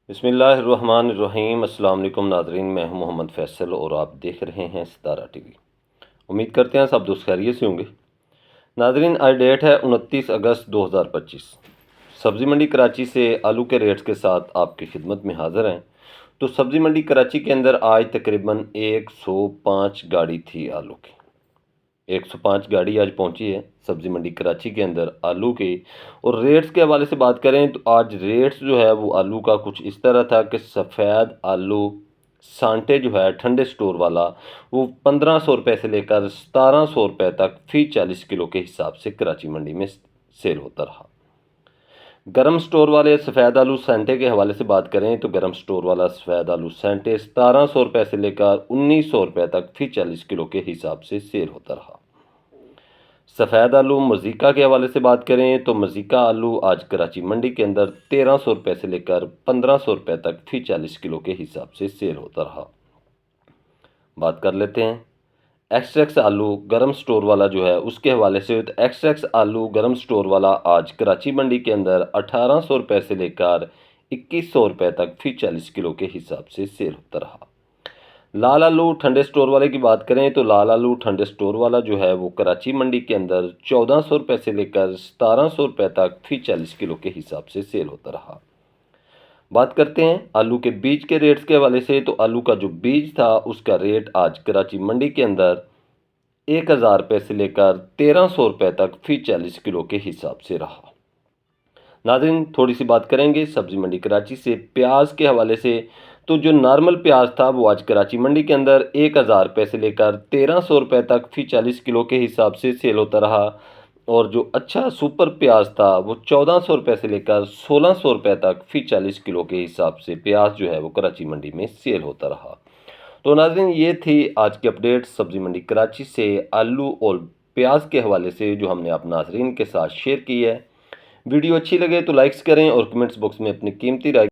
बिस्मिल्लाहिर्रहमानिर्रहीम। अस्सलाम वालेकुम नाज़रीन, मैं हूं मोहम्मद फ़ैसल और आप देख रहे हैं सितारा टीवी। उम्मीद करते हैं सब दोस्त खैरियत से होंगे। नाज़रीन, आज डेट है 29 अगस्त 2025। सब्ज़ी मंडी कराची से आलू के रेट्स के साथ आपकी खिदमत में हाज़िर हैं। तो सब्ज़ी मंडी कराची के अंदर आज तकरीबन 105 गाड़ी थी आलू की। 105 गाड़ी आज पहुंची है सब्ज़ी मंडी कराची के अंदर आलू की। और रेट्स के हवाले से बात करें तो आज रेट्स जो है वो आलू का कुछ इस तरह था कि सफ़ेद आलू सांटे जो है ठंडे स्टोर वाला वो 1500 रुपये से लेकर 1700 रुपये तक फ़ी 40 किलो के हिसाब से कराची मंडी में सेल होता रहा। गरम स्टोर वाले सफ़ेद आलू सेंटे के हवाले से बात करें तो गरम स्टोर वाला सफ़ेद आलू सेंटे 1700 रुपये से लेकर 1900 रुपये तक फ़ी 40 किलो के हिसाब से सेल होता रहा। सफ़ेद आलू मज़ीका के हवाले से बात करें तो मज़ीका आलू आज कराची मंडी के अंदर 1300 रुपये से लेकर 1500 रुपये तक फ़ी 40 किलो के हिसाब से सेल होता रहा। बात कर लेते हैं एक्स आलू गरम स्टोर वाला जो है उसके हवाले से। तो एक्स आलू गरम स्टोर वाला आज कराची मंडी के अंदर 1800 रुपये से लेकर 2100 रुपये तक फ़ी 40 किलो के हिसाब से सेल होता रहा। लाल आलू ठंडे स्टोर वाले की बात करें तो लाल आलू ठंडे स्टोर वाला जो है वो कराची मंडी के अंदर 1400 रुपये से लेकर 1700 रुपये तक फ़ी 40 किलो के हिसाब से सेल होता रहा। बात करते हैं आलू के बीज के रेट्स के हवाले से। तो आलू का जो बीज था उसका रेट आज कराची मंडी के अंदर 1000 रुपये से लेकर 1300 रुपये तक फ़ी 40 किलो के हिसाब से रहा। नाज़रीन, थोड़ी सी बात करेंगे सब्ज़ी मंडी कराची से प्याज के हवाले से। तो जो नॉर्मल प्याज था वो आज कराची मंडी के अंदर 1000 रुपये से लेकर 1300 रुपये तक फ़ी 40 किलो के हिसाब से सेल होता रहा। और जो अच्छा सुपर प्याज था वो 1400 रुपये से लेकर 1600 रुपये तक फ़ी 40 किलो के हिसाब से प्याज जो है वो कराची मंडी में सेल होता रहा। तो नाज़रीन, ये थी आज की अपडेट सब्ज़ी मंडी कराची से आलू और प्याज के हवाले से जो हमने आप नाज़रीन के साथ शेयर की है। वीडियो अच्छी लगे तो लाइक्स करें और कमेंट्स बॉक्स में अपनी कीमती राय